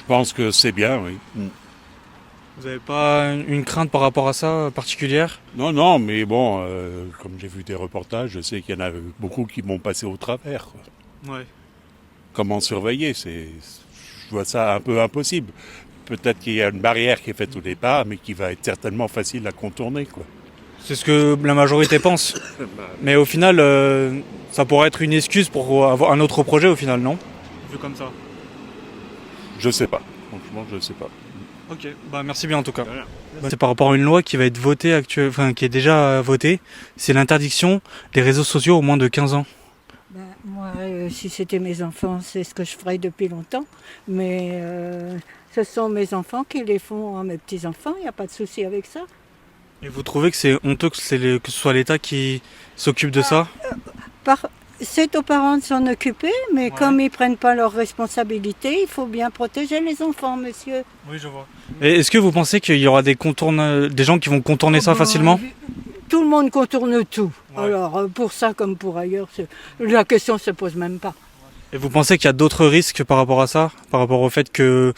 pense que c'est bien, oui. Vous n'avez pas une crainte par rapport à ça particulière? Non, non, mais bon, comme j'ai vu des reportages, je sais qu'il y en a beaucoup qui vont passer au travers, quoi. Ouais. Comment surveiller, je vois ça un peu impossible. Peut-être qu'il y a une barrière qui est faite au départ, mais qui va être certainement facile à contourner, quoi. C'est ce que la majorité pense. Mais au final, ça pourrait être une excuse pour avoir un autre projet au final, non? Vu comme ça. Je sais pas. Franchement, je sais pas. Ok, bah merci bien en tout cas. De rien. C'est par rapport à une loi qui va être votée qui est déjà votée. C'est l'interdiction des réseaux sociaux au moins de 15 ans. Ben, moi, si c'était mes enfants, c'est ce que je ferais depuis longtemps. Mais ce sont mes enfants qui les font à mes petits-enfants, il n'y a pas de souci avec ça. Et vous trouvez que c'est honteux que que ce soit l'État qui s'occupe de ça? C'est aux parents de s'en occuper, mais Ouais. comme ils ne prennent pas leurs responsabilités, il faut bien protéger les enfants, monsieur. Oui, je vois. Et est-ce que vous pensez qu'il y aura des gens qui vont contourner ça Oh, ben, facilement? Tout le monde contourne tout. Ouais. Alors, pour ça comme pour ailleurs, la question ne se pose même pas. Et vous pensez qu'il y a d'autres risques par rapport à ça? Par rapport au fait qu'il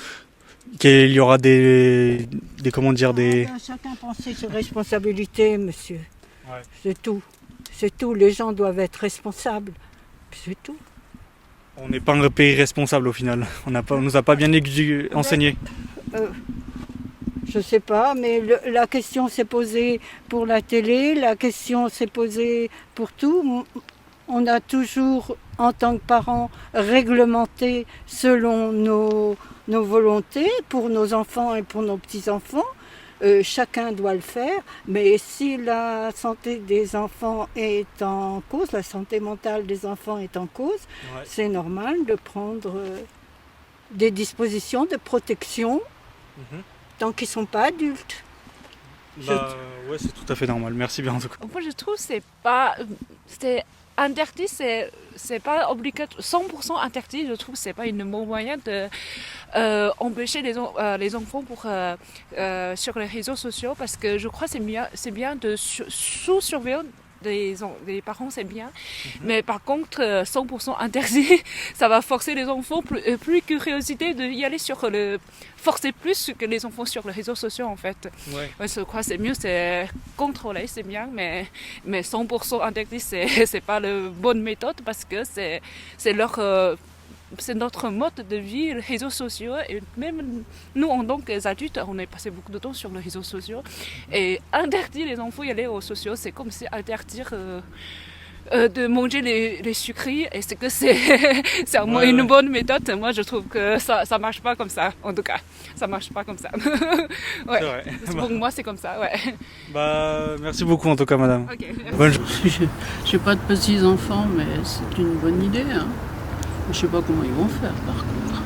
y aura comment dire, des... Ah ben, chacun prend ses responsabilités, monsieur. Ouais. C'est tout. C'est tout. Les gens doivent être responsables. C'est tout. On n'est pas un pays responsable au final. On nous a pas bien enseigné. Je ne sais pas, mais la question s'est posée pour la télé, la question s'est posée pour tout. On a toujours, en tant que parents, réglementé selon nos volontés pour nos enfants et pour nos petits-enfants. Chacun doit le faire, mais si la santé des enfants est en cause, la santé mentale des enfants est en cause, Ouais. c'est normal de prendre des dispositions de protection Mhm. tant qu'ils ne sont pas adultes. Ouais, c'est tout à fait normal. Merci bien en tout cas. Moi, je trouve que c'est interdit, c'est pas obligatoire, 100% interdit. Je trouve que c'est pas une bon moyen de empêcher les enfants sur les réseaux sociaux, parce que je crois que c'est bien de sous-surveiller des parents, c'est bien. Mais par contre, 100% interdit, ça va forcer les enfants plus curiosité de y aller forcer plus que les enfants sur les réseaux sociaux en fait. Ouais. Ouais, je crois que c'est mieux, c'est contrôler, c'est bien, mais 100% interdit, c'est pas la bonne méthode, parce que c'est notre mode de vie, les réseaux sociaux. Et même nous, en tant qu'adultes, on a passé beaucoup de temps sur les réseaux sociaux. Et interdire les enfants d'y aller aux sociaux, c'est comme si interdire de manger les sucreries. Et c'est que c'est une bonne méthode. Moi, je trouve que ça marche pas comme ça, en tout cas. Ça marche pas comme ça. Ouais. C'est vrai. Pour moi, c'est comme ça, ouais. Bah, merci beaucoup en tout cas, madame. Ok. Bonne Je n'ai pas de petits-enfants, mais c'est une bonne idée. Hein. Je ne sais pas comment ils vont faire, par contre.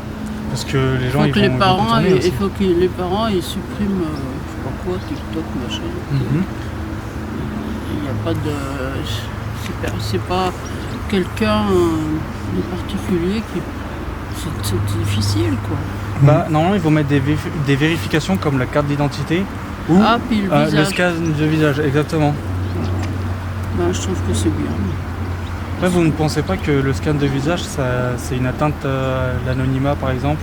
Parce que les gens, Il faut que les parents, contourner aussi. il faut que les parents ils suppriment, je sais pas quoi, TikTok, machin. Mhm. Il n'y a pas de... C'est pas quelqu'un de particulier qui... C'est difficile, quoi. Bah, normalement, ils vont mettre des vérifications comme la carte d'identité ou Ah, puis le le visage. scan de visage, exactement. Ben, je trouve que c'est bien. Après, vous ne pensez pas que le scan de visage, c'est une atteinte à l'anonymat, par exemple,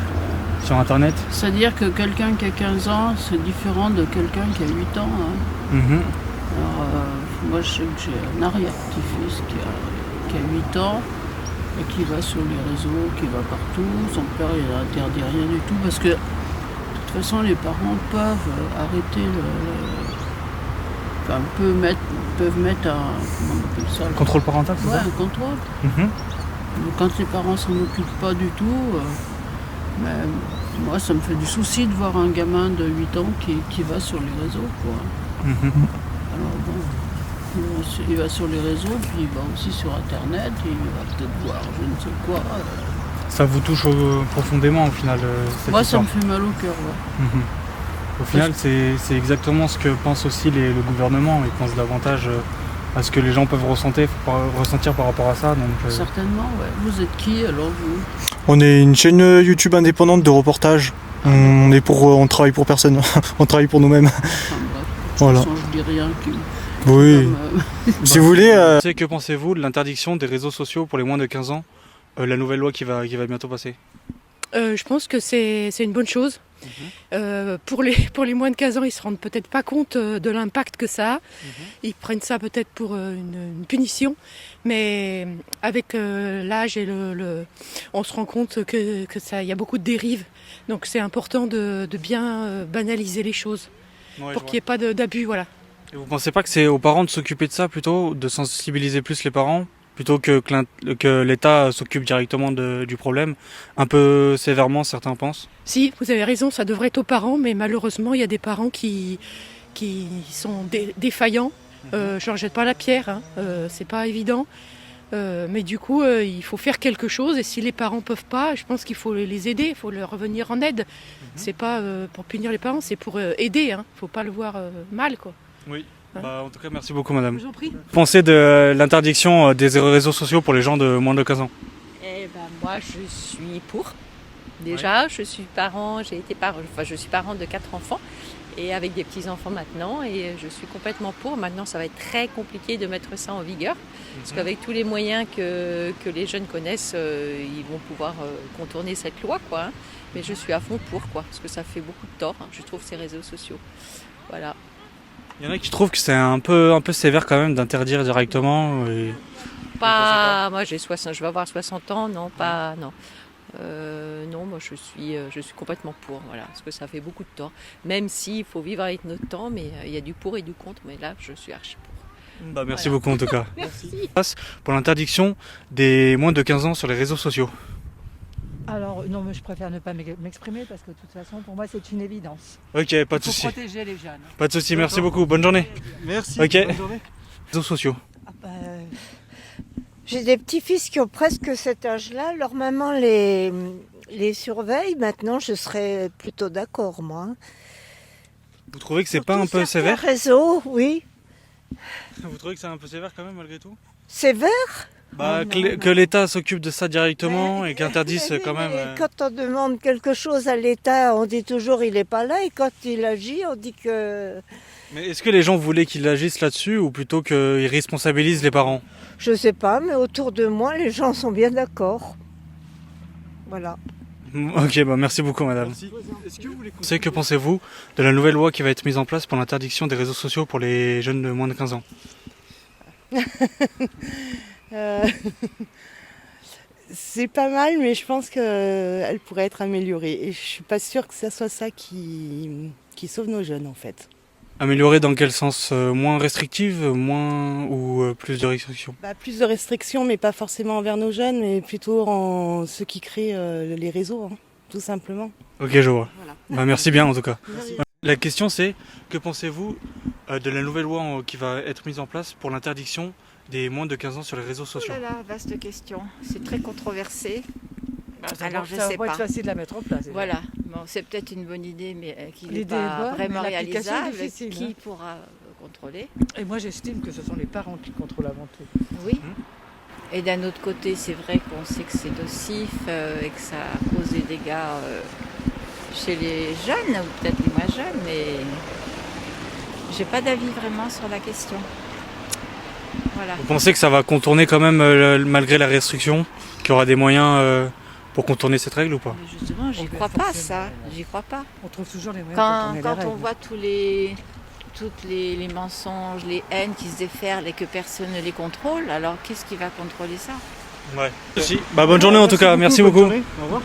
sur Internet? C'est-à-dire que quelqu'un qui a 15 ans, c'est différent de quelqu'un qui a 8 ans. Hein. Mhm. Alors, moi, je sais que j'ai un arrière-petit-fils qui a 8 ans et qui va sur les réseaux, qui va partout. Son père, il n'interdit rien du tout, parce que de toute façon, les parents peuvent arrêter enfin, peuvent mettre un... Comment on appelle ça? Contrôle parental, c'est Ouais, ça? un contrôle. Mhm. Donc, quand les parents s'en occupent pas du tout, ben, moi, ça me fait du souci de voir un gamin de 8 ans qui va sur les réseaux, quoi. Mhm. Alors bon, il va sur les réseaux, puis il va aussi sur Internet, et il va peut-être voir je ne sais quoi. Ça vous touche profondément au final, cette Moi, ça histoire. me fait mal au cœur. Ouais. Mhm. Au final, c'est exactement ce que pense aussi le gouvernement. Ils pensent davantage à ce que les gens peuvent ressentir par rapport à ça. Donc, Certainement, ouais. Vous êtes qui alors, vous? On est une chaîne YouTube indépendante de reportage. On travaille pour personne, on travaille pour nous-mêmes. Enfin, bref, de toute Voilà. façon, je dis rien qui... Oui. Comme, Si vous voulez, que pensez-vous de l'interdiction des réseaux sociaux pour les moins de 15 ans, la nouvelle loi qui va bientôt passer? Je pense que c'est une bonne chose. Pour les moins de 15 ans, ils se rendent peut-être pas compte de l'impact que ça a. Ils prennent ça peut-être pour une punition, mais avec l'âge et on se rend compte que ça, y a beaucoup de dérives. Donc c'est important de bien banaliser les choses pour qu'il n'y ait pas d'abus, voilà. Et vous pensez pas que c'est aux parents de s'occuper de ça plutôt, de sensibiliser plus les parents, plutôt que l'État s'occupe directement du problème, un peu sévèrement, certains pensent? Si, vous avez raison, ça devrait être aux parents, mais malheureusement, il y a des parents qui sont défaillants. Je leur jette pas la pierre, hein. C'est pas évident. Mais du coup, il faut faire quelque chose, et si les parents peuvent pas, je pense qu'il faut les aider, il faut leur venir en aide. C'est pas pour punir les parents, c'est pour aider, hein. Faut pas le voir mal, quoi. Oui. En tout cas, merci beaucoup, madame. Je vous en prie. Pensez de l'interdiction des réseaux sociaux pour les gens de moins de 15 ans? Moi, je suis pour. Déjà, je suis parent, je suis parent de 4 enfants et avec des petits-enfants maintenant, et je suis complètement pour. Maintenant, ça va être très compliqué de mettre ça en vigueur, parce qu'avec tous les moyens que les jeunes connaissent, ils vont pouvoir contourner cette loi, quoi, hein. Mais je suis à fond pour, quoi, parce que ça fait beaucoup de tort, hein, je trouve, ces réseaux sociaux. Voilà. Il y en a qui trouvent que c'est un peu sévère quand même d'interdire directement. Moi je vais avoir 60 ans, non. Non, moi je suis complètement pour, voilà, parce que ça fait beaucoup de tort. Même s'il faut vivre avec notre temps, mais il y a du pour et du contre, mais là je suis archi pour. Merci beaucoup en tout cas. Merci. Pour l'interdiction des moins de 15 ans sur les réseaux sociaux. Alors non, mais je préfère ne pas m'exprimer parce que de toute façon pour moi c'est une évidence. Ok, pas de souci. Pour protéger les jeunes. Pas de souci, merci beaucoup, bonne journée. Merci, ok. bonne journée. Réseaux sociaux. J'ai des petits-fils qui ont presque cet âge-là. Leur maman les surveille. Maintenant, je serais plutôt d'accord, moi. Vous trouvez que c'est pas un peu sévère? Réseau, oui. Vous trouvez que c'est un peu sévère quand même malgré tout? Sévère? Que l'État s'occupe de ça directement et qu'interdise quand même. Quand on demande quelque chose à l'État, on dit toujours il n'est pas là, et quand il agit, on dit que... Mais est-ce que les gens voulaient qu'il agisse là-dessus ou plutôt qu'il responsabilise les parents? Je sais pas, mais autour de moi, les gens sont bien d'accord. Voilà. Ok, merci beaucoup madame. Merci. Est-ce que vous voulez... Que pensez-vous de la nouvelle loi qui va être mise en place pour l'interdiction des réseaux sociaux pour les jeunes de moins de 15 ans? C'est pas mal, mais je pense qu'elle pourrait être améliorée. Et je suis pas sûre que ça soit ça qui sauve nos jeunes, en fait. Améliorée dans quel sens? Moins restrictive, moins ou plus de restrictions? Plus de restrictions, mais pas forcément envers nos jeunes, mais plutôt en ceux qui créent les réseaux, hein, tout simplement. Ok, je vois. Voilà. Merci bien en tout cas. La question c'est, que pensez-vous de la nouvelle loi qui va être mise en place pour l'interdiction des moins de 15 ans sur les réseaux sociaux? Oh là là, vaste question. C'est très controversé. Alors je ça sais va pas. être facile à mettre en place. Déjà. Voilà. Bon, c'est peut-être une bonne idée, mais qui n'est L'idée pas est bonne, vraiment mais l'application est réalisable. difficile, Qui hein. pourra contrôler? Et moi j'estime que ce sont les parents qui contrôlent avant tout. Oui. Et d'un autre côté, c'est vrai qu'on sait que c'est nocif et que ça cause des dégâts chez les jeunes, ou peut-être les moins jeunes, mais j'ai pas d'avis vraiment sur la question. Voilà. Vous pensez que ça va contourner quand même, malgré la restriction, qu'il y aura des moyens pour contourner cette règle ou pas? Mais justement, j'y crois pas, ça. J'y crois pas. On trouve toujours les moyens de Quand contourner on voit tous les mensonges, les haines qui se déferlent et que personne ne les contrôle, alors qu'est-ce qui va contrôler ça? Ouais. Bonne journée en tout cas, merci beaucoup. Au revoir.